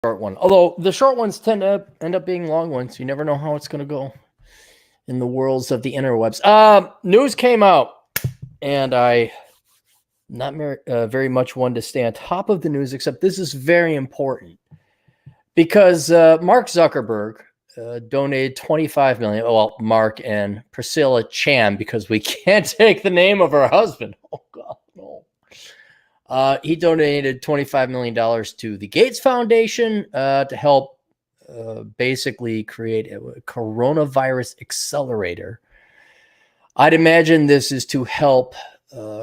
short one. Although the short ones tend to end up being long ones. You never know how it's going to go in the worlds of the interwebs. News came out, and I not very much one to stay on top of the news, except this is very important because Mark Zuckerberg donated $25 million. Well, Mark and Priscilla Chan, because we can't take the name of her husband. Oh God, no. He donated $25 million to the Gates Foundation to help basically create a coronavirus accelerator. I'd imagine this is to help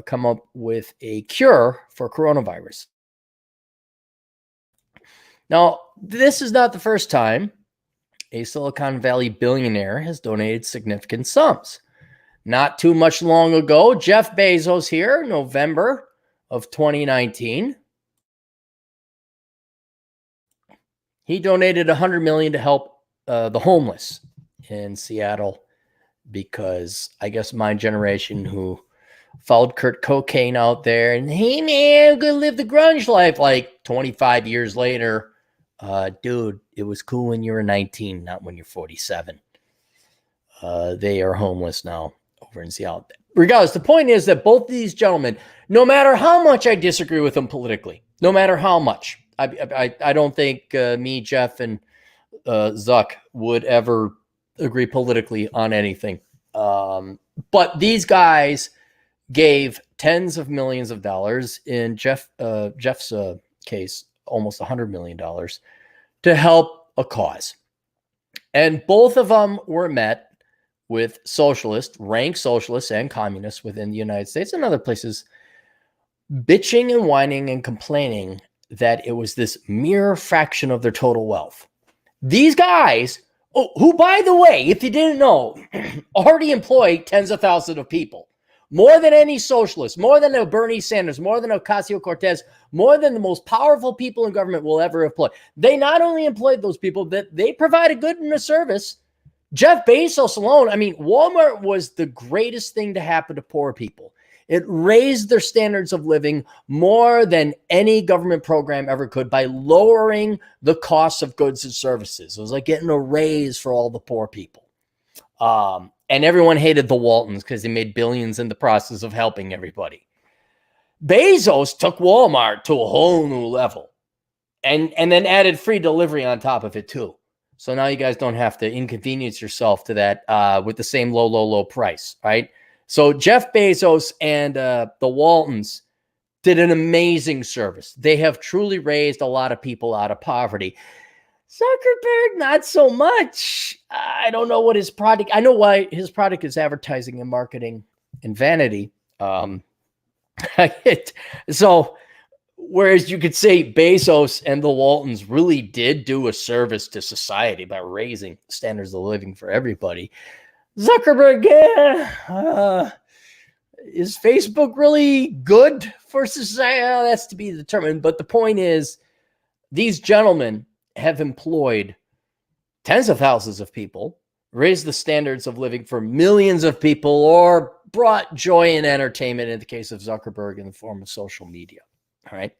come up with a cure for coronavirus. Now, this is not the first time a Silicon Valley billionaire has donated significant sums. Not too much long ago, Jeff Bezos here, November of 2019, he donated $100 million to help the homeless in Seattle, because I guess my generation who followed Kurt Cocaine out there and, hey man, I'm gonna live the grunge life, like 25 years later, dude, it was cool when you were 19, not when you're 47. They are homeless now over in Seattle. Regardless, the point is that both of these gentlemen, no matter how much I disagree with them politically, no matter how much, I don't think me, Jeff, and Zuck would ever agree politically on anything. But these guys gave tens of millions of dollars, in Jeff's case, almost $100 million, to help a cause. And both of them were met with rank socialists and communists within the United States and other places, bitching and whining and complaining that it was this mere fraction of their total wealth. These guys, who, by the way, if you didn't know, already employ tens of thousands of people, more than any socialist, more than a Bernie Sanders, more than Ocasio-Cortez, more than the most powerful people in government will ever employ. They not only employed those people, that they provided good and a service. Jeff Bezos alone, I mean, Walmart was the greatest thing to happen to poor people. It raised their standards of living more than any government program ever could by lowering the cost of goods and services. It was like getting a raise for all the poor people. And everyone hated the Waltons because they made billions in the process of helping everybody. Bezos took Walmart to a whole new level and then added free delivery on top of it too. So now you guys don't have to inconvenience yourself to that with the same low price, right? So Jeff Bezos and the Waltons did an amazing service. They have truly raised a lot of people out of poverty. Zuckerberg, not so much. I don't know what his product, I know why his product is advertising and marketing and vanity. So whereas you could say Bezos and the Waltons really did do a service to society by raising standards of living for everybody, Zuckerberg, is Facebook really good for society? Well, that's to be determined. But the point is, these gentlemen have employed tens of thousands of people, raised the standards of living for millions of people, or brought joy and entertainment in the case of Zuckerberg in the form of social media. All right.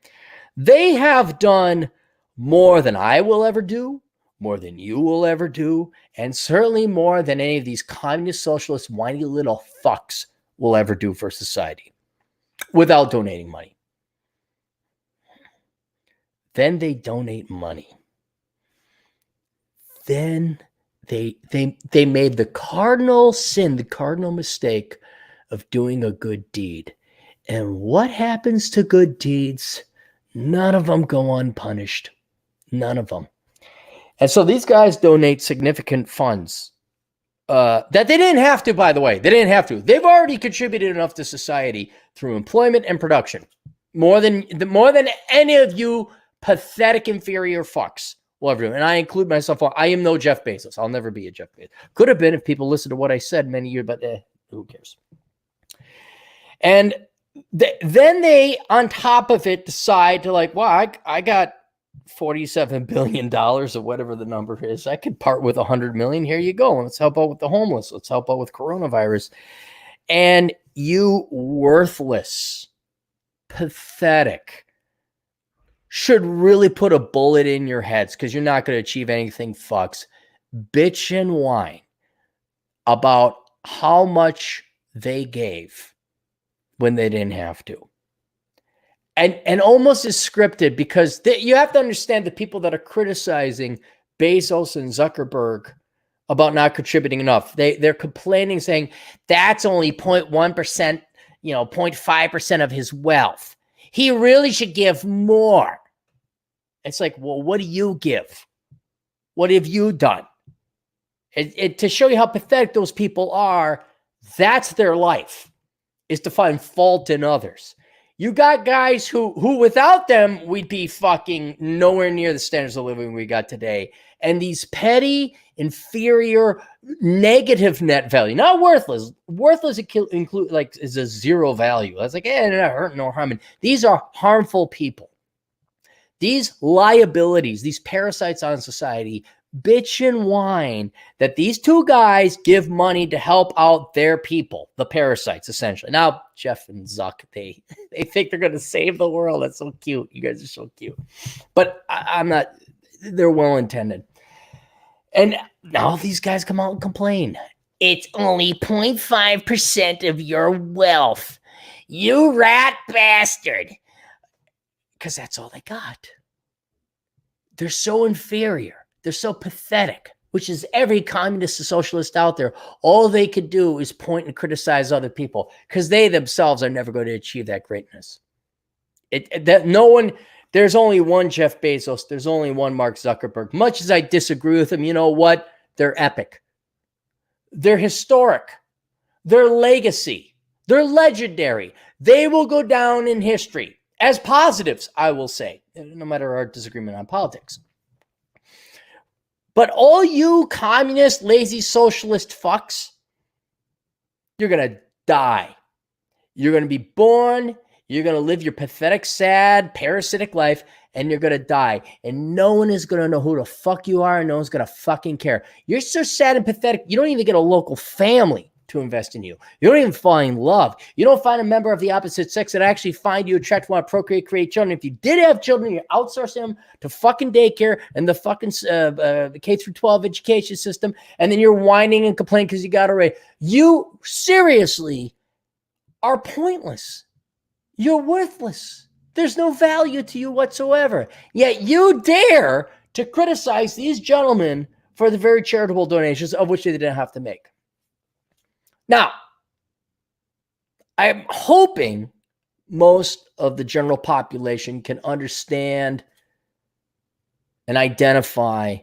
They have done more than I will ever do, more than you will ever do, and certainly more than any of these communist, socialist, whiny little fucks will ever do for society without donating money. Then they donate money. Then they made the cardinal sin, the cardinal mistake of doing a good deed. And what happens to good deeds? None of them go unpunished. None of them. And so these guys donate significant funds that they didn't have to, by the way. They didn't have to. They've already contributed enough to society through employment and production. More than any of you pathetic, inferior fucks will ever do. And I include myself. I am no Jeff Bezos. I'll never be a Jeff Bezos. Could have been if people listened to what I said many years, but who cares? And then they, on top of it, decide to like, well, I got $47 billion or whatever the number is. I could part with $100 million. Here you go. Let's help out with the homeless. Let's help out with coronavirus. And you worthless, pathetic, should really put a bullet in your heads because you're not going to achieve anything, fucks. Bitch and whine about how much they gave when they didn't have to. And almost is scripted because you have to understand the people that are criticizing Bezos and Zuckerberg about not contributing enough. They're complaining, saying that's only 0.1%, 0.5% of his wealth. He really should give more. It's like, well, what do you give? What have you done? To show you how pathetic those people are, that's their life, is to find fault in others. You got guys who without them, we'd be fucking nowhere near the standards of living we got today. And these petty, inferior, negative net value, not worthless. Worthless include like is a zero value. That's like, they're not hurting nor harming. These are harmful people. These liabilities, these parasites on society, bitch and whine that these two guys give money to help out their people, the parasites, essentially. Now, Jeff and Zuck, they think they're going to save the world. That's so cute. You guys are so cute. But I'm not, they're well-intended. And now these guys come out and complain. It's only 0.5% of your wealth. You rat bastard. Because that's all they got. They're so inferior. They're so pathetic, which is every communist and socialist out there. All they could do is point and criticize other people because they themselves are never going to achieve that greatness. There's only one Jeff Bezos. There's only one Mark Zuckerberg. Much as I disagree with them, you know what? They're epic. They're historic. They're legacy. They're legendary. They will go down in history as positives, I will say, no matter our disagreement on politics. But all you communist, lazy, socialist fucks, you're going to die. You're going to be born. You're going to live your pathetic, sad, parasitic life, and you're going to die. And no one is going to know who the fuck you are, and no one's going to fucking care. You're so sad and pathetic, you don't even get a local family to invest in you. You don't even find love. You don't find a member of the opposite sex that actually find you attractive, want to procreate, create children. If you did have children, you're outsourcing them to fucking daycare and the fucking K through 12 education system, and then you're whining and complaining because you got it right. You seriously are pointless. You're worthless. There's no value to you whatsoever. Yet you dare to criticize these gentlemen for the very charitable donations of which they didn't have to make. Now, I'm hoping most of the general population can understand and identify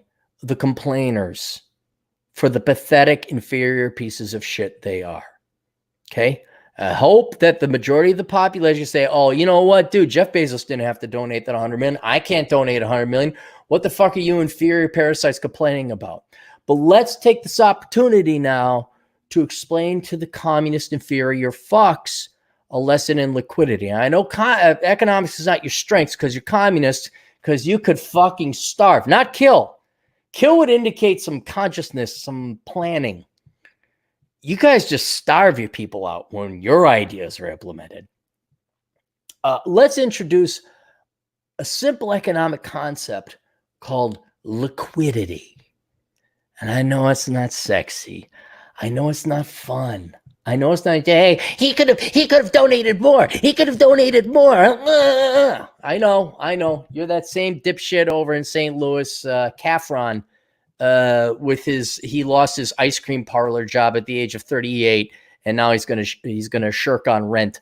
the complainers for the pathetic, inferior pieces of shit they are. Okay? I hope that the majority of the population say, oh, you know what, dude, Jeff Bezos didn't have to donate that 100 million. I can't donate 100 million. What the fuck are you inferior parasites complaining about? But let's take this opportunity now to explain to the communist inferior fucks a lesson in liquidity. And I know economics is not your strength because you're communist, because you could fucking starve, not kill. Kill would indicate some consciousness, some planning. You guys just starve your people out when your ideas are implemented. Let's introduce a simple economic concept called liquidity. And I know it's not sexy. I know it's not fun. I know it's not, hey, he could have donated more. He could have donated more. I know. You're that same dipshit over in St. Louis, Caffron, he lost his ice cream parlor job at the age of 38, and now he's gonna shirk on rent.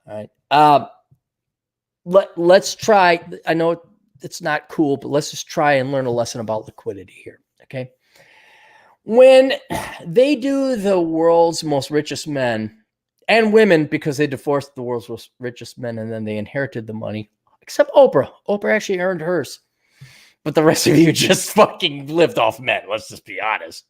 All right. Let's try. I know it's not cool, but let's just try and learn a lesson about liquidity here. Okay. When they do the world's most richest men and women, because they divorced the world's most richest men and then they inherited the money, except Oprah. Oprah actually earned hers. But the rest of you just fucking lived off men. Let's just be honest.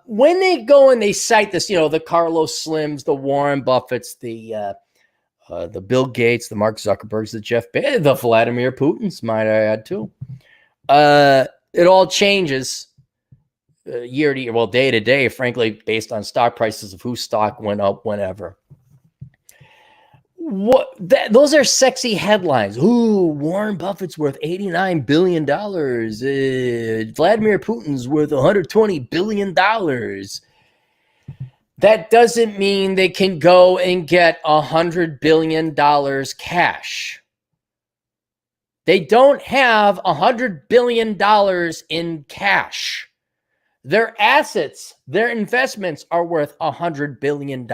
When they go and they cite this, the Carlos Slims, the Warren Buffetts, the Bill Gates, the Mark Zuckerbergs, the Jeff Bezos, the Vladimir Putins, might I add too. It all changes year to year, well, day to day, frankly, based on stock prices of whose stock went up whenever. Those are sexy headlines. Ooh, Warren Buffett's worth $89 billion. Vladimir Putin's worth $120 billion. That doesn't mean they can go and get $100 billion cash. They don't have $100 billion in cash. Their assets, their investments are worth $100 billion.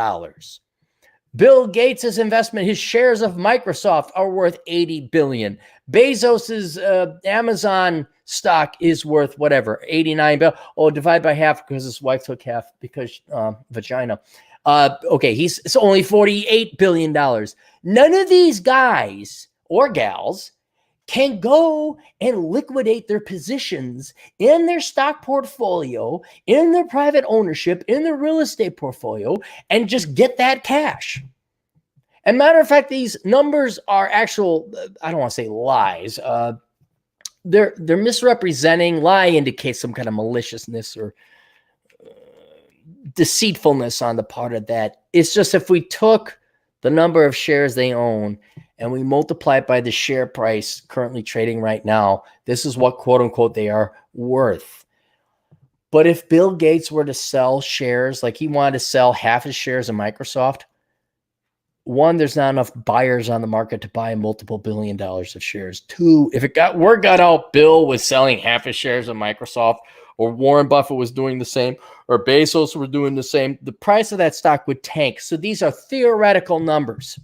Bill Gates' investment, his shares of Microsoft are worth $80 billion. Bezos's Amazon stock is worth whatever, $89 billion. Oh, divide by half because his wife took half because vagina. Okay, it's only $48 billion. None of these guys or gals can go and liquidate their positions in their stock portfolio, in their private ownership, in their real estate portfolio, and just get that cash. And matter of fact, these numbers are actual, I don't want to say lies. They're misrepresenting. Lie indicates some kind of maliciousness or deceitfulness on the part of that. It's just if we took the number of shares they own and we multiply it by the share price currently trading right now, this is what, quote unquote, they are worth. But if Bill Gates were to sell shares, like he wanted to sell half his shares of Microsoft, one, there's not enough buyers on the market to buy multiple $1 billion of shares. Two, if word got out Bill was selling half his shares of Microsoft, or Warren Buffett was doing the same, or Bezos were doing the same, the price of that stock would tank. So these are theoretical numbers.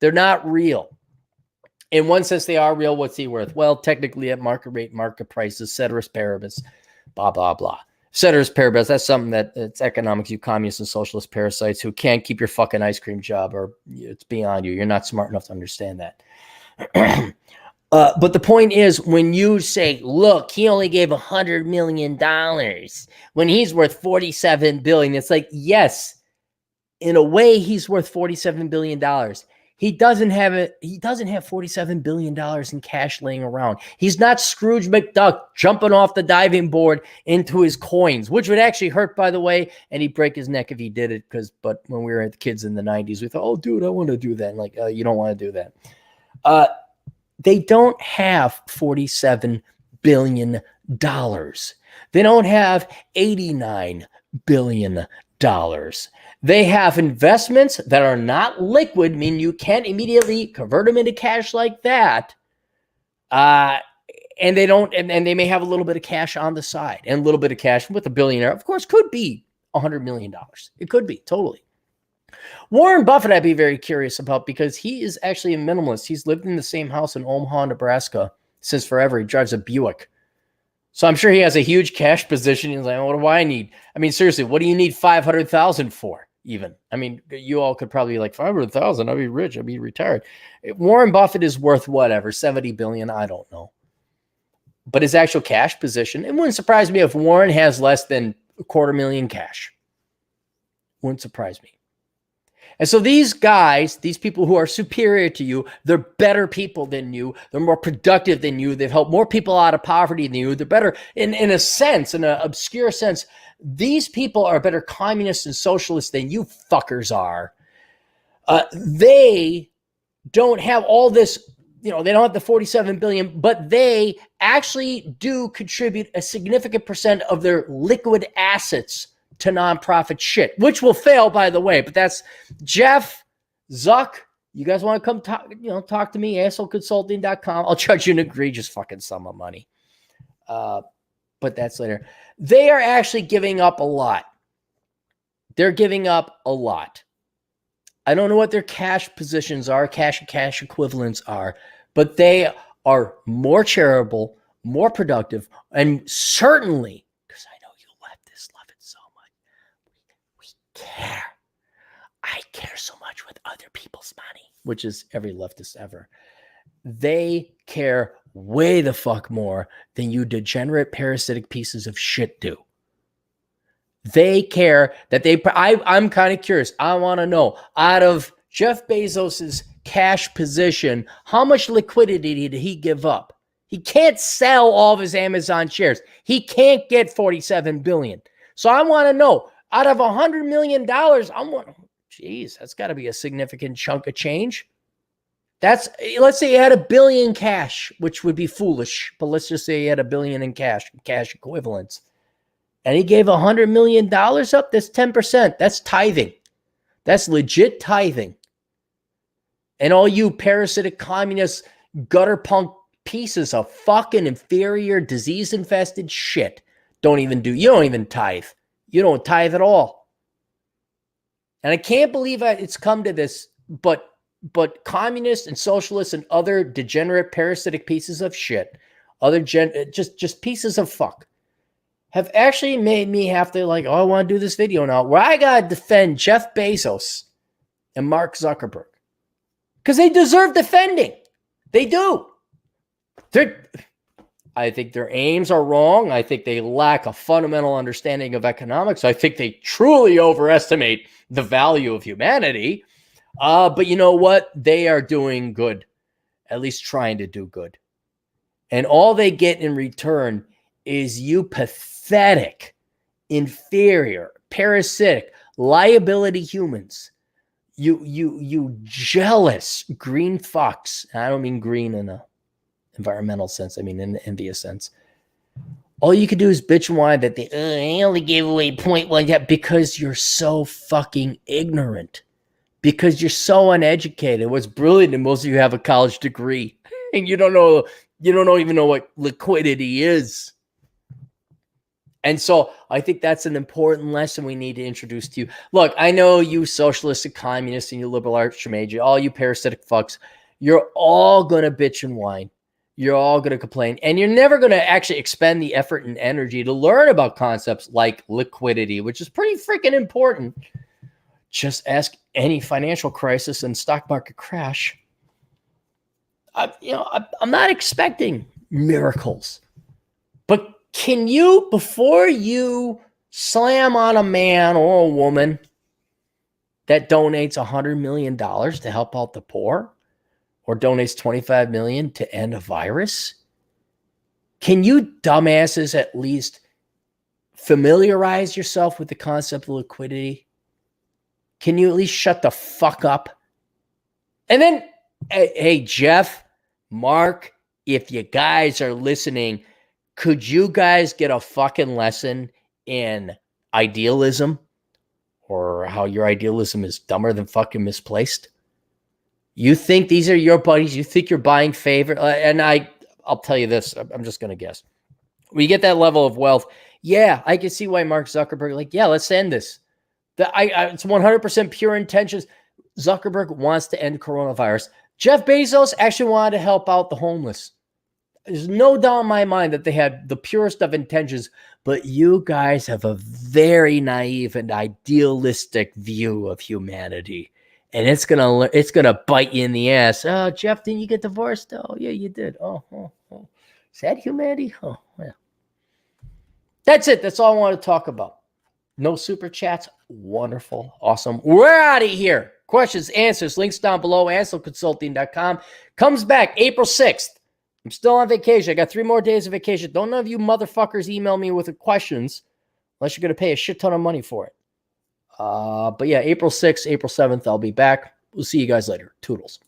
They're not real. In one sense, they are real. What's he worth? Well, technically at market rate, market prices, ceteris paribus, blah, blah, blah. Ceteris paribus, that's something that it's economics, you communist and socialist parasites who can't keep your fucking ice cream job, or it's beyond you. You're not smart enough to understand that. But the point is, when you say, look, he only gave $100 million when he's worth $47 billion, it's like, yes, in a way, he's worth $47 billion. He doesn't have $47 billion in cash laying around. He's not Scrooge McDuck jumping off the diving board into his coins, which would actually hurt, by the way, and he'd break his neck if he did it. But when we were kids in the 90s, we thought, oh, dude, I want to do that. And like, you don't want to do that. They don't have $47 billion. They don't have $89 billion. They have investments that are not liquid, meaning you can't immediately convert them into cash like that. And they don't, and they may have a little bit of cash on the side, and a little bit of cash with a billionaire, of course, could be $100 million. It could be totally. Warren Buffett, I'd be very curious about, because he is actually a minimalist. He's lived in the same house in Omaha, Nebraska since forever. He drives a Buick. So I'm sure he has a huge cash position. He's like, what do I need? I mean, seriously, what do you need $500,000 for? Even, I mean, you all could probably like 500,000. I'd be rich. I'd be retired. Warren Buffett is worth whatever, 70 billion. I don't know. But his actual cash position, it wouldn't surprise me if Warren has less than $250,000 cash. Wouldn't surprise me. And so these guys, these people who are superior to you, they're better people than you. They're more productive than you. They've helped more people out of poverty than you. They're better in a sense, in an obscure sense. These people are better communists and socialists than you fuckers are. They don't have all this, they don't have the 47 billion, but they actually do contribute a significant percent of their liquid assets to nonprofit shit, which will fail, by the way. But that's Jeff, Zuck. You guys want to come talk to me, assholeconsulting.com. I'll charge you an egregious fucking sum of money. But that's later. They are actually giving up a lot. They're giving up a lot. I don't know what their cash positions are, cash and cash equivalents are, but they are more charitable, more productive, and certainly, because I know you leftists love it so much, we care. I care so much with other people's money, which is every leftist ever. They care way the fuck more than you degenerate parasitic pieces of shit do. They care that I'm kind of curious. I want to know, out of Jeff Bezos's cash position, how much liquidity did he give up? He can't sell all of his Amazon shares. He can't get 47 billion. So I want to know, out of $100 million, geez, that's got to be a significant chunk of change. Let's say he had $1 billion cash, which would be foolish, but let's just say he had $1 billion in cash equivalents. And he gave $100 million up. That's 10%. That's tithing. That's legit tithing. And all you parasitic communist gutter punk pieces of fucking inferior disease-infested shit you don't even tithe. You don't tithe at all. And I can't believe it's come to this, but communists and socialists and other degenerate parasitic pieces of shit, just pieces of fuck, have actually made me have to I want to do this video now where I got to defend Jeff Bezos and Mark Zuckerberg. Because they deserve defending. They do. I think their aims are wrong. I think they lack a fundamental understanding of economics. I think they truly overestimate the value of humanity. But you know what? They are doing good. At least trying to do good. And all they get in return is you pathetic, inferior, parasitic, liability humans. You jealous green fucks. I don't mean green in a environmental sense. I mean in the envious sense. All you can do is bitch and whine that they only gave away 0.1 because you're so fucking ignorant. Because you're so uneducated. What's brilliant is most of you have a college degree and you don't even know what liquidity is. And so I think that's an important lesson we need to introduce to you. Look, I know you socialists and communists and you liberal arts major, all you parasitic fucks, you're all going to bitch and whine. You're all going to complain. And you're never going to actually expend the effort and energy to learn about concepts like liquidity, which is pretty freaking important. Just ask any financial crisis and stock market crash. I'm not expecting miracles. But can you, before you slam on a man or a woman that donates $100 million to help out the poor or donates $25 million to end a virus, can you dumbasses at least familiarize yourself with the concept of liquidity? Can you at least shut the fuck up? And then, hey, Jeff, Mark, if you guys are listening, could you guys get a fucking lesson in idealism or how your idealism is dumber than fucking misplaced? You think these are your buddies? You think you're buying favor? And I'll tell you this. I'm just going to guess. When you get that level of wealth, yeah, I can see why Mark Zuckerberg, yeah, let's end this. It's 100% pure intentions. Zuckerberg wants to end coronavirus. Jeff Bezos actually wanted to help out the homeless. There's no doubt in my mind that they had the purest of intentions, but you guys have a very naive and idealistic view of humanity, and it's gonna bite you in the ass. Oh, Jeff, didn't you get divorced? Oh, yeah, you did. Oh. Is that humanity? Oh, yeah. That's it. That's all I want to talk about. No super chats. Wonderful. Awesome. We're out of here. Questions, answers, links down below. AnselConsulting.com. Comes back April 6th. I'm still on vacation. I got 3 more days of vacation. Don't none of you motherfuckers email me with the questions unless you're going to pay a shit ton of money for it. But yeah, April 6th, April 7th, I'll be back. We'll see you guys later. Toodles.